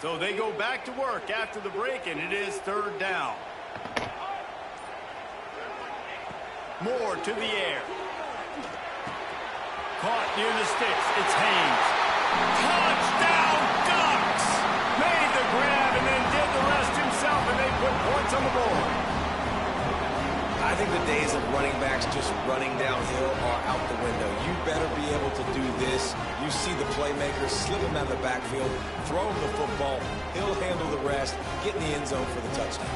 So they go back to work after the break, and it is third down. Moore to the air. Caught near the sticks. It's Haynes. Touchdown Ducks! Made the grab and then did the rest himself, and they put points on the board. I think the days of running backs just running downhill are out the window. You better be able to do this. You see the playmaker, slip him out of the backfield, throw him the football. He'll handle the rest, get in the end zone for the touchdown.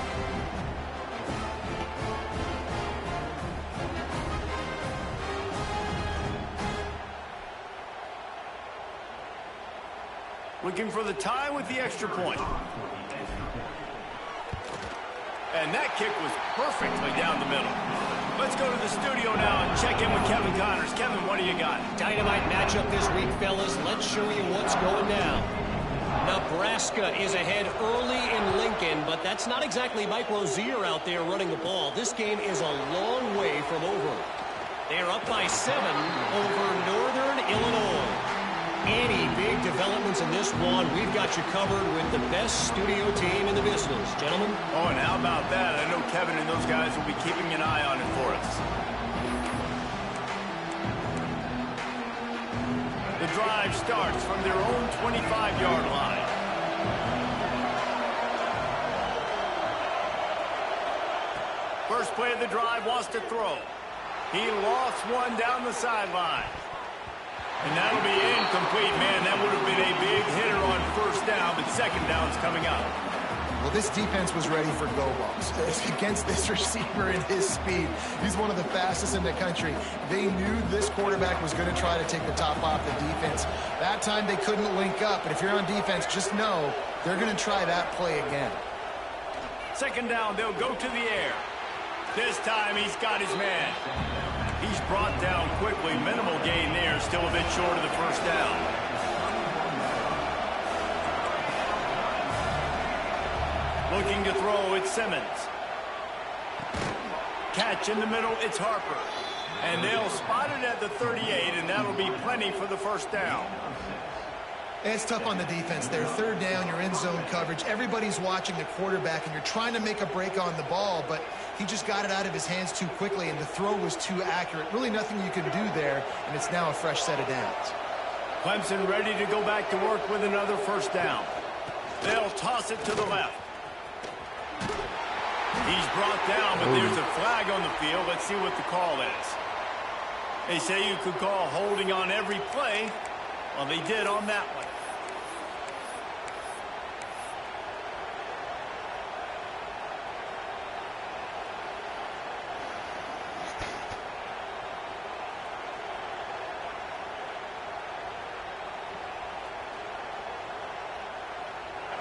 Looking for the tie with the extra point. And that kick was perfectly down the middle. Let's go to the studio now and check in with Kevin Connors. Kevin, what do you got? Dynamite matchup this week, fellas. Let's show you what's going down. Nebraska is ahead early in Lincoln, but that's not exactly Mike Rozier out there running the ball. This game is a long way from over. They are up by 7 over Northern Illinois. Any big developments in this one, we've got you covered with the best studio team in the business. Gentlemen? Oh, and how about that? I know Kevin and those guys will be keeping an eye on it for us. The drive starts from their own 25-yard line. First play of the drive wants to throw. He lost one down the sideline. And that'll be incomplete. Man, that would have been a big hitter on first down, but second down's coming up. Well, this defense was ready for go balls. Against this receiver and his speed, he's one of the fastest in the country. They knew this quarterback was going to try to take the top off the defense. That time they couldn't link up, and if you're on defense, just know they're going to try that play again. Second down, they'll go to the air. This time he's got his man. He's brought down quickly. Minimal gain there. Still a bit short of the first down. Looking to throw, it's Simmons. Catch in the middle, it's Harper. And they'll spot it at the 38, and that'll be plenty for the first down. It's tough on the defense there. Third down, you're in zone coverage. Everybody's watching the quarterback, and you're trying to make a break on the ball, but he just got it out of his hands too quickly, and the throw was too accurate. Really nothing you can do there, and it's now a fresh set of downs. Clemson ready to go back to work with another first down. They'll toss it to the left. He's brought down, but there's a flag on the field. Let's see what the call is. They say you could call holding on every play. Well, they did on that one.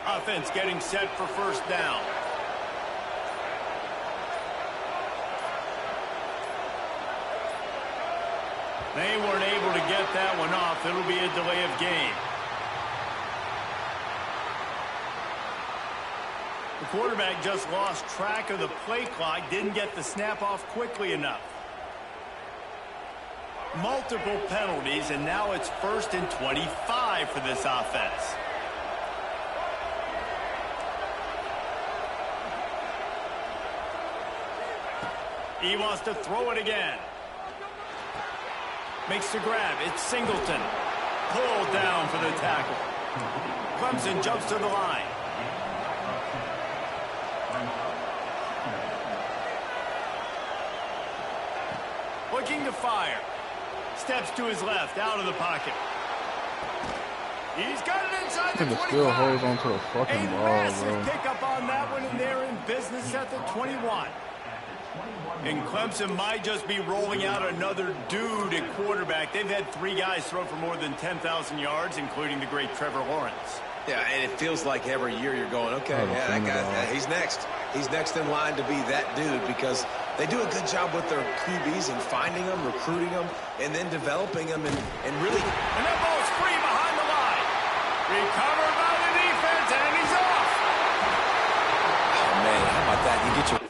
Offense getting set for first down. They weren't able to get that one off. It'll be a delay of game. The quarterback just lost track of the play clock, didn't get the snap off quickly enough. Multiple penalties, and now it's 1st and 25 for this offense. He wants to throw it again. Makes the grab. It's Singleton. Pulled down for the tackle. Clemson jumps to the line. Looking to fire. Steps to his left, out of the pocket. He's got it inside the 25. Still holds onto the fucking ball, massive bro. pickup on that one, and they're in business at the 21. And Clemson might just be rolling out another dude at quarterback. They've had 3 guys throw for more than 10,000 yards, including the great Trevor Lawrence. Yeah, and it feels like every year you're going, okay, yeah, that guy, he's next. He's next in line to be that dude because they do a good job with their QBs and finding them, recruiting them, and then developing them and really. And that ball's free behind the line. Recovered by the defense, and he's off. Oh, man, how about that? You get your.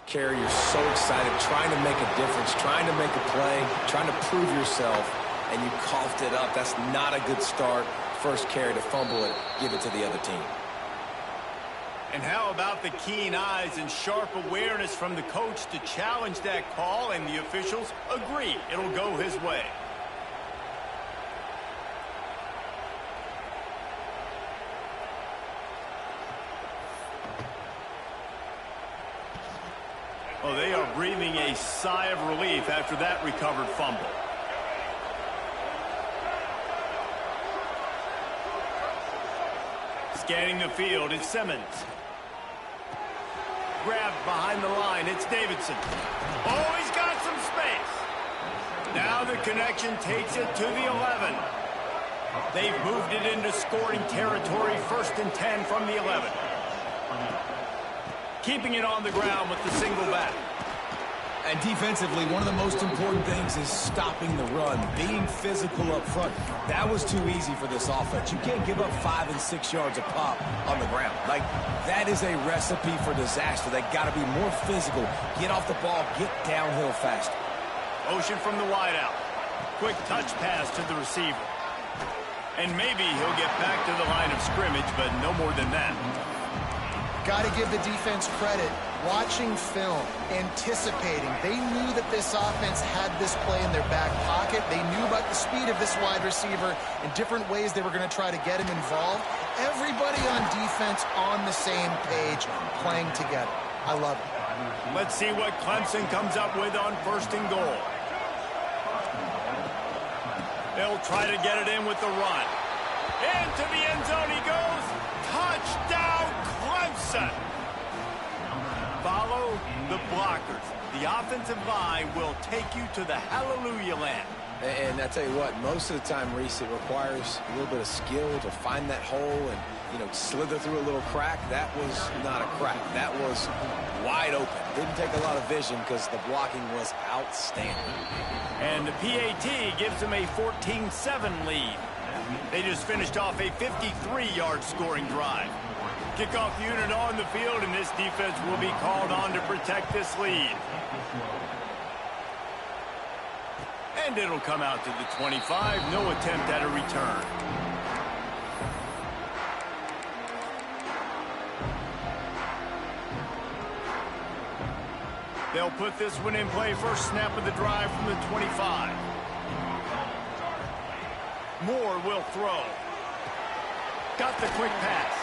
Kerry, you're so excited, trying to make a difference, trying to make a play, trying to prove yourself. and you coughed it up. That's not a good start. First carry to fumble it, give it to the other team. And how about the keen eyes and sharp awareness from the coach to challenge that call, and the officials agree it'll go his way. Oh, they are breathing a sigh of relief after that recovered fumble. Scanning the field, it's Simmons. Grabbed behind the line, it's Davidson. Oh, he's got some space. Now the connection takes it to the 11. They've moved it into scoring territory, 1st and 10 from the 11. Keeping it on the ground with the single back. And defensively, one of the most important things is stopping the run, being physical up front. That was too easy for this offense. You can't give up 5 and 6 yards a pop on the ground. Like, that is a recipe for disaster. They got to be more physical, get off the ball, get downhill faster. Motion from the wideout. Quick touch pass to the receiver. And maybe he'll get back to the line of scrimmage, but no more than that. Got to give the defense credit. Watching film, anticipating. They knew that this offense had this play in their back pocket. They knew about the speed of this wide receiver and different ways they were going to try to get him involved. Everybody on defense on the same page, playing together. I love it. Let's see what Clemson comes up with on 1st and goal. They'll try to get it in with the run. Into the end zone he goes. Touchdown, Clemson! Follow the blockers. The offensive line will take you to the hallelujah land. And I tell you what, most of the time, Reese, it requires a little bit of skill to find that hole and, slither through a little crack. That was not a crack. That was wide open. Didn't take a lot of vision because the blocking was outstanding. And the PAT gives them a 14-7 lead. They just finished off a 53-yard scoring drive. Kickoff unit on the field, and this defense will be called on to protect this lead. And it'll come out to the 25. No attempt at a return. They'll put this one in play. First snap of the drive from the 25. Moore will throw. Got the quick pass.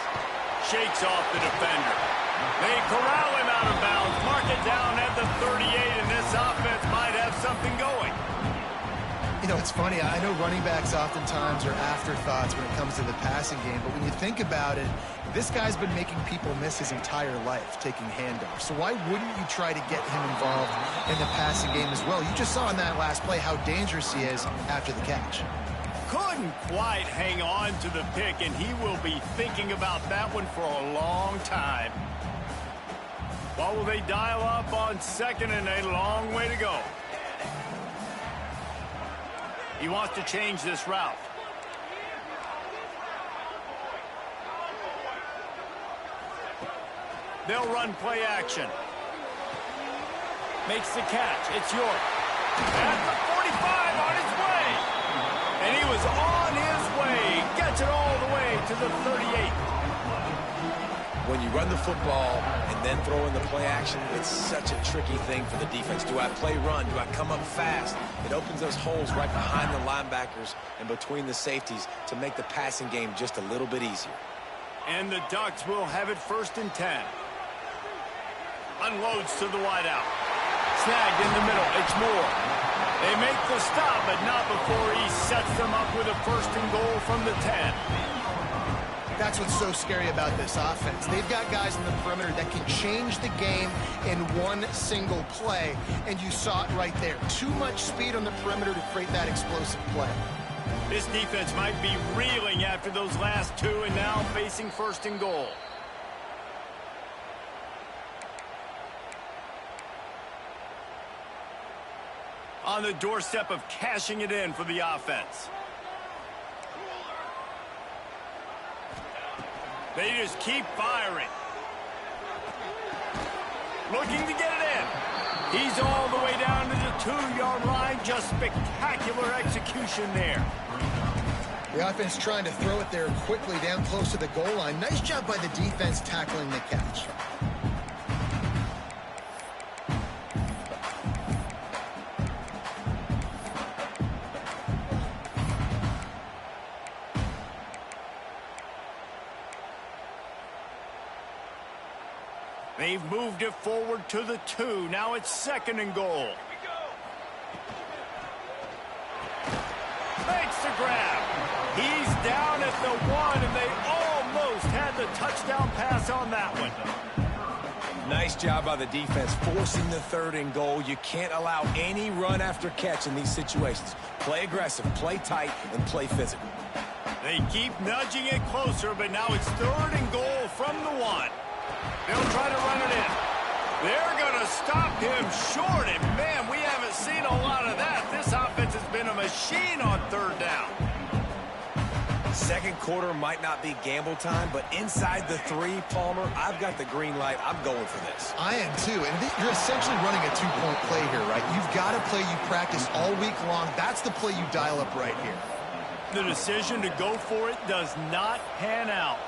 Shakes off the defender. They corral him out of bounds. Mark it down at the 38, and this offense might have something going. It's funny. I know running backs oftentimes are afterthoughts when it comes to the passing game, but when you think about it, this guy's been making people miss his entire life taking handoffs. So why wouldn't you try to get him involved in the passing game as well? You just saw in that last play how dangerous he is after the catch. Couldn't quite hang on to the pick, and he will be thinking about that one for a long time. What will they dial up on 2nd and a long way to go? He wants to change this route. They'll run play action. Makes the catch. It's York. At the 45 on his way. And he was on his way. Gets it all the way to the 38. When you run the football and then throw in the play action, it's such a tricky thing for the defense. Do I play run? Do I come up fast? It opens those holes right behind the linebackers and between the safeties to make the passing game just a little bit easier. And the Ducks will have it 1st and 10. Unloads to the wideout. Snagged in the middle. It's Moore. They make the stop, but not before he sets them up with a 1st and goal from the 10. That's what's so scary about this offense. They've got guys in the perimeter that can change the game in one single play, and you saw it right there. Too much speed on the perimeter to create that explosive play. This defense might be reeling after those last two, and now facing 1st and goal. On the doorstep of cashing it in for the offense. They just keep firing. Looking to get it in. He's all the way down to the 2-yard line, just spectacular execution there. The offense trying to throw it there quickly down close to the goal line. Nice job by the defense tackling the catch. They've moved it forward to the 2. Now it's 2nd and goal. Makes the grab. He's down at the 1, and they almost had the touchdown pass on that one. Nice job by the defense forcing the 3rd and goal. You can't allow any run after catch in these situations. Play aggressive, play tight, and play physical. They keep nudging it closer, but now it's 3rd and goal from the 1. They'll try to run it in. They're going to stop him short, and man, we haven't seen a lot of that. This offense has been a machine on 3rd down. 2nd quarter might not be gamble time, but inside the 3, Palmer, I've got the green light. I'm going for this. I am too, and you're essentially running a 2-point play here, right? You've got a play you practice all week long. That's the play you dial up right here. The decision to go for it does not pan out.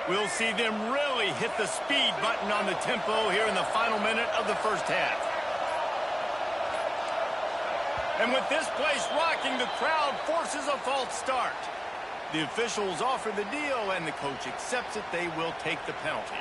We'll see them really hit the speed button on the tempo here in the final minute of the 1st half. And with this place rocking, the crowd forces a false start. The officials offer the deal, and the coach accepts it. They will take the penalty.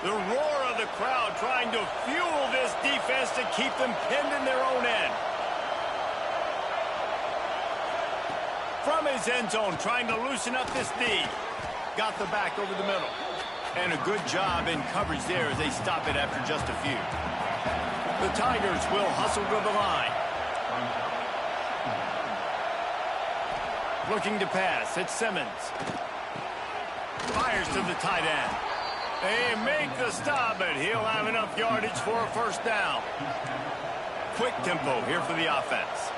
The roar of the crowd trying to fuel this defense to keep them pinned in their own end. From his end zone, trying to loosen up this D. Got the back over the middle. And a good job in coverage there as they stop it after just a few. The Tigers will hustle to the line. Looking to pass. It's Simmons. Fires to the tight end. They make the stop, but he'll have enough yardage for a 1st down. Quick tempo here for the offense.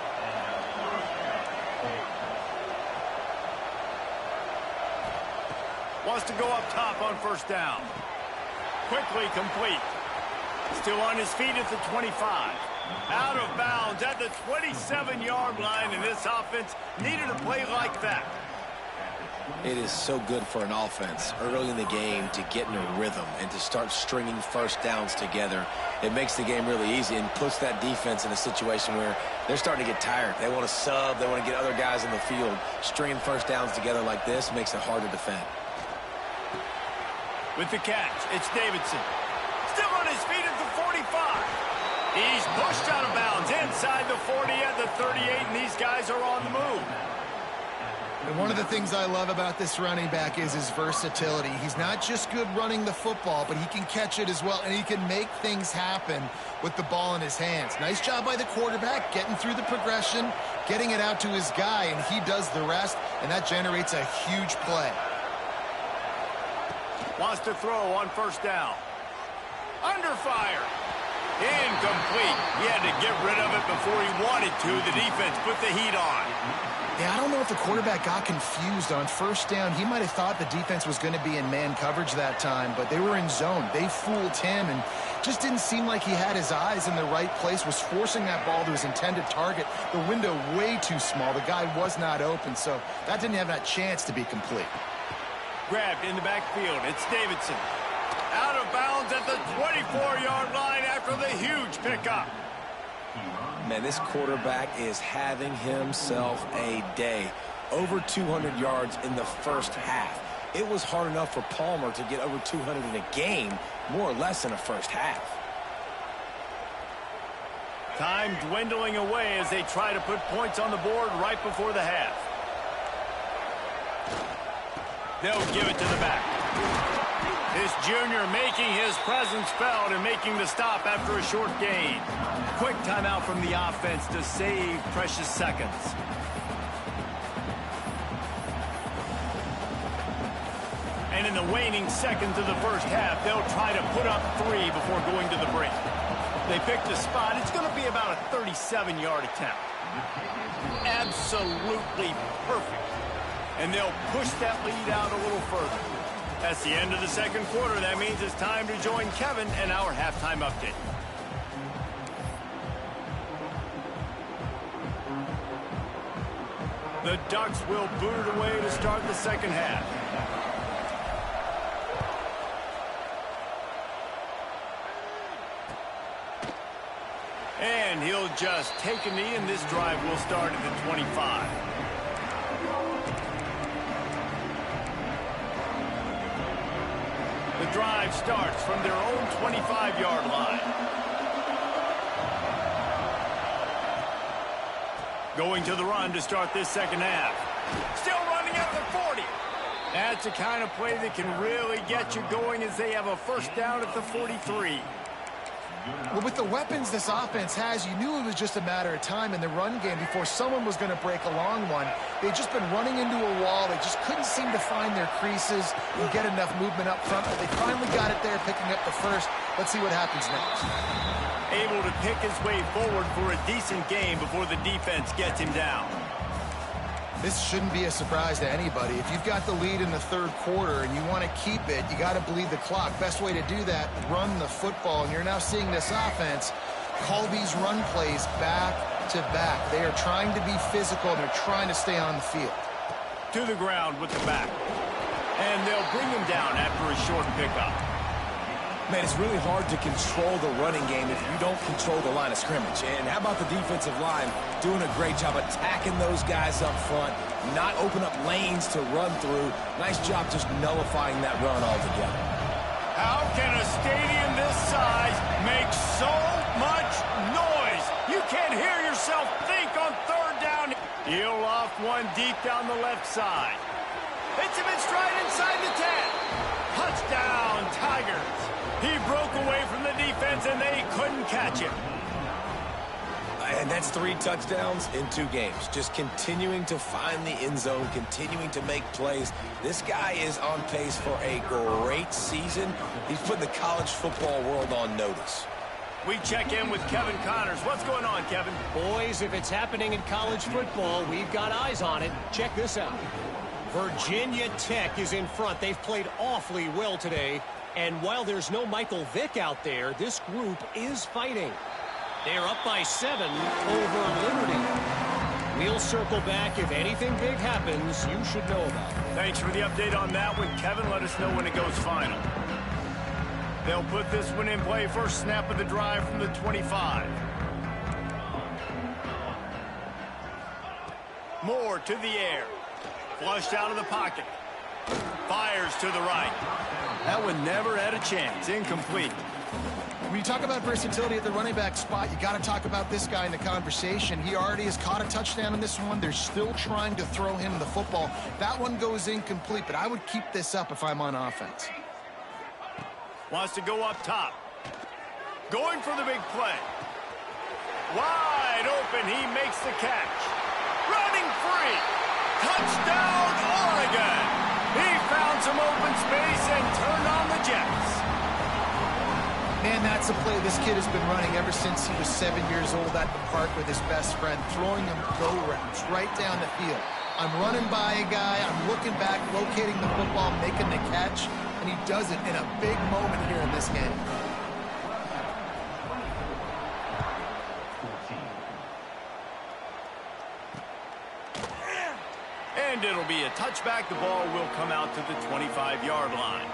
Wants to go up top on 1st down. Quickly complete. Still on his feet at the 25. Out of bounds at the 27-yard line, and this offense needed a play like that. It is so good for an offense early in the game to get in a rhythm and to start stringing 1st downs together. It makes the game really easy and puts that defense in a situation where they're starting to get tired. They want to sub. They want to get other guys in the field. Stringing 1st downs together like this makes it hard to defend. With the catch, it's Davidson. Still on his feet at the 45. He's pushed out of bounds inside the 40 at the 38, and these guys are on the move. And one of the things I love about this running back is his versatility. He's not just good running the football, but he can catch it as well, and he can make things happen with the ball in his hands. Nice job by the quarterback, getting through the progression, getting it out to his guy, and he does the rest, and that generates a huge play. Wants to throw on 1st down. Under fire. Incomplete. He had to get rid of it before he wanted to. The defense put the heat on. Yeah, I don't know if the quarterback got confused on 1st down. He might have thought the defense was going to be in man coverage that time, but they were in zone. They fooled him and just didn't seem like he had his eyes in the right place, was forcing that ball to his intended target. The window way too small. The guy was not open, so that didn't have that chance to be complete. Grabbed in the backfield. It's Davidson. Out of bounds at the 24-yard line after the huge pickup. Man, this quarterback is having himself a day. Over 200 yards in the 1st half. It was hard enough for Palmer to get over 200 in a game, more or less in a 1st half. Time dwindling away as they try to put points on the board right before the half. They'll give it to the back. This junior making his presence felt and making the stop after a short gain. Quick timeout from the offense to save precious seconds. And in the waning seconds of the first half, they'll try to put up 3 before going to the break. They picked a spot. It's going to be about a 37-yard attempt. Absolutely perfect. And they'll push that lead out a little further. That's the end of the second quarter. That means it's time to join Kevin and our halftime update. The Ducks will boot it away to start the second half. And he'll just take a knee, and this drive will start at the 25. The drive starts from their own 25-yard line. Going to the run to start this second half. Still running at the 40. That's the kind of play that can really get you going as they have a first down at the 43. Well, with the weapons this offense has, you knew it was just a matter of time in the run game before someone was going to break a long one. They've just been running into a wall. They just couldn't seem to find their creases and get enough movement up front, but they finally got it there, picking up the first. Let's see what happens next. Able to pick his way forward for a decent game before the defense gets him down. This shouldn't be a surprise to anybody. If you've got the lead in the third quarter and you want to keep it, you got to bleed the clock. Best way to do that, run the football. And you're now seeing this offense call these run plays back to back. They are trying to be physical, and they're trying to stay on the field. To the ground with the back. And they'll bring him down after a short pickup. Man, it's really hard to control the running game if you don't control the line of scrimmage. And how about the defensive line doing a great job attacking those guys up front, not open up lanes to run through. Nice job just nullifying that run altogether. How can a stadium this size make so much noise? You can't hear yourself think on third down. He'll off one deep down the left side. Hits him in stride inside the 10. Touchdown, Tigers. He broke away from the defense, and they couldn't catch him. And that's 3 touchdowns in 2 games. Just continuing to find the end zone, continuing to make plays. This guy is on pace for a great season. He's putting the college football world on notice. We check in with Kevin Connors. What's going on, Kevin? Boys, if it's happening in college football, we've got eyes on it. Check this out. Virginia Tech is in front. They've played awfully well today. And while there's no Michael Vick out there, this group is fighting. They're up by 7 over Liberty. We'll circle back. If anything big happens, you should know about it. Thanks for the update on that one, Kevin. Let us know when it goes final. They'll put this one in play. First snap of the drive from the 25. Moore to the air. Flushed out of the pocket. Fires to the right. That one never had a chance. Incomplete. When you talk about versatility at the running back spot, you got to talk about this guy in the conversation. He already has caught a touchdown in this one. They're still trying to throw him the football. That one goes incomplete, but I would keep this up if I'm on offense. Wants to go up top. Going for the big play. Wide open. He makes the catch. Running free. Touchdown, Oregon. He found some open space and turned on the Jets. Man, that's a play this kid has been running ever since he was 7 years old at the park with his best friend, throwing him go-rounds right down the field. I'm running by a guy, I'm looking back, locating the football, making the catch, and he does it in a big moment here in this game. And it'll be a touchback. The ball will come out to the 25-yard line.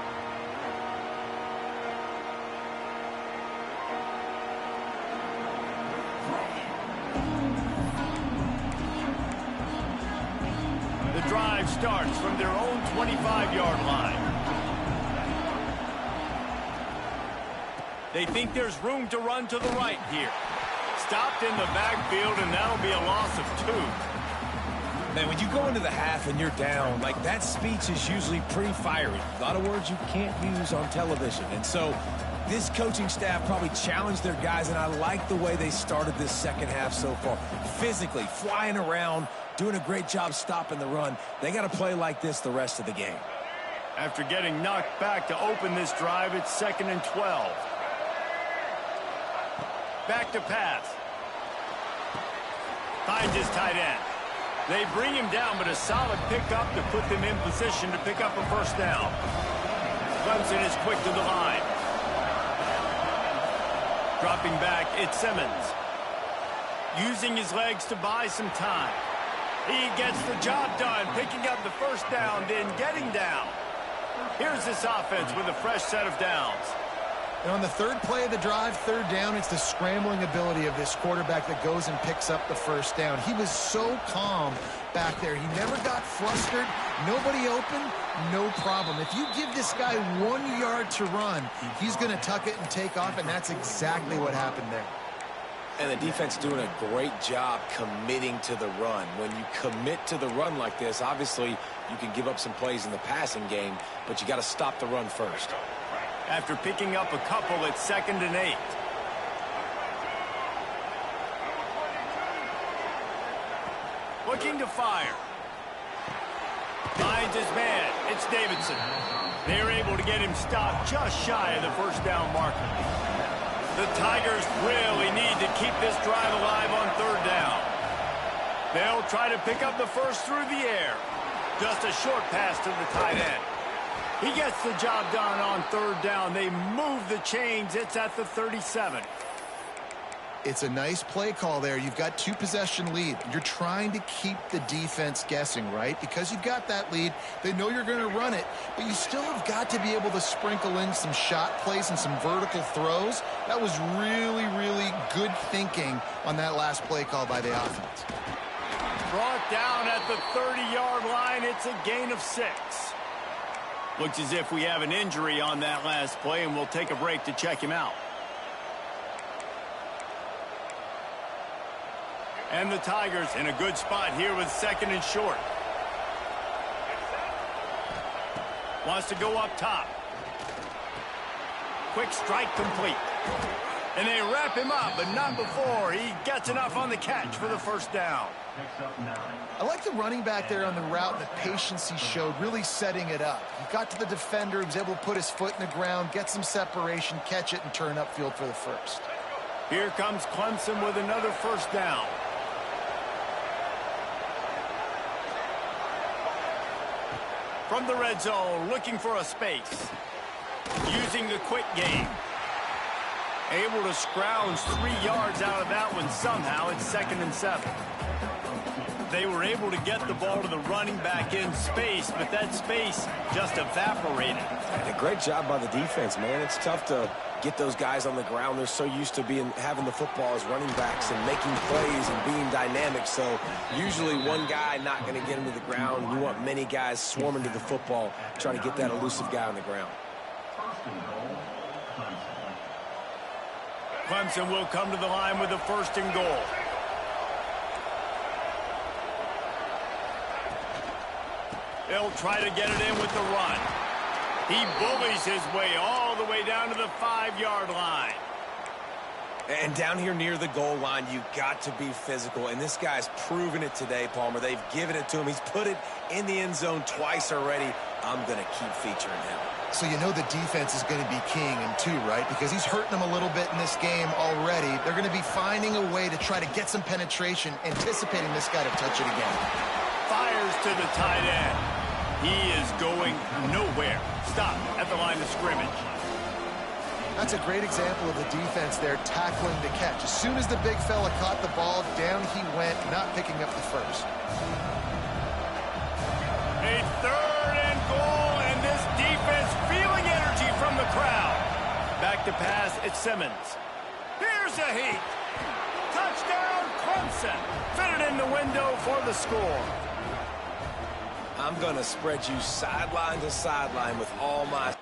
The drive starts from their own 25-yard line. They think there's room to run to the right here. Stopped in the backfield, and that'll be a loss of 2. Man, when you go into the half and you're down, like, that speech is usually pretty fiery. A lot of words you can't use on television. And so this coaching staff probably challenged their guys, and I like the way they started this second half so far. Physically, flying around, doing a great job stopping the run. They got to play like this the rest of the game. After getting knocked back to open this drive, it's 2nd and 12. Back to pass. Finds his tight end. They bring him down, but a solid pickup to put them in position to pick up a first down. Clemson is quick to the line. Dropping back, it's Simmons. Using his legs to buy some time. He gets the job done, picking up the first down, then getting down. Here's this offense with a fresh set of downs. And on the third play of the drive, third down, it's the scrambling ability of this quarterback that goes and picks up the first down. He was so calm back there. He never got flustered. Nobody open, no problem. If you give this guy 1 yard to run, he's going to tuck it and take off, and that's exactly what happened there. And the defense doing a great job committing to the run. When you commit to the run like this, obviously you can give up some plays in the passing game, but you got to stop the run first. After picking up a couple, it's 2nd and 8. Looking to fire. Finds his man. It's Davidson. They're able to get him stopped just shy of the first down marker. The Tigers really need to keep this drive alive on third down. They'll try to pick up the first through the air. Just a short pass to the tight end. He gets the job done on third down. They move the chains. It's at the 37. It's a nice play call there. You've got 2-possession lead. You're trying to keep the defense guessing, right? Because you've got that lead, they know you're going to run it, but you still have got to be able to sprinkle in some shot plays and some vertical throws. That was really, really good thinking on that last play call by the offense. Brought down at the 30-yard line. It's a gain of 6. Looks as if we have an injury on that last play, and we'll take a break to check him out. And the Tigers in a good spot here with 2nd and short. Wants to go up top. Quick strike complete. And they wrap him up, but not before he gets enough on the catch for the first down. I like the running back there on the route and the patience he showed, really setting it up. He got to the defender, he was able to put his foot in the ground, get some separation, catch it, and turn upfield for the first. Here comes Clemson with another first down. From the red zone, looking for a space. Using the quick game. Able to scrounge 3 yards out of that one somehow. It's 2nd and 7. They were able to get the ball to the running back in space, but that space just evaporated. And a great job by the defense, man. It's tough to get those guys on the ground. They're so used to having the football as running backs and making plays and being dynamic. So usually one guy not going to get him to the ground. You want many guys swarming to the football, trying to get that elusive guy on the ground. Clemson will come to the line with a 1st and goal. They'll try to get it in with the run. He bullies his way all the way down to the 5-yard line. And down here near the goal line, you've got to be physical. And this guy's proven it today, Palmer. They've given it to him. He's put it in the end zone twice already. I'm going to keep featuring him. So you know the defense is going to be keying him too, right? Because he's hurting them a little bit in this game already. They're going to be finding a way to try to get some penetration, anticipating this guy to touch it again. Fires to the tight end. He is going nowhere. Stop at the line of scrimmage. That's a great example of the defense there tackling the catch. As soon as the big fella caught the ball, down he went, not picking up the first. A 3rd and goal, and this defense feeling energy from the crowd. Back to pass, it's Simmons. Here's a heat. Touchdown, Clemson. Fitted in the window for the score. I'm going to spread you sideline to sideline with all my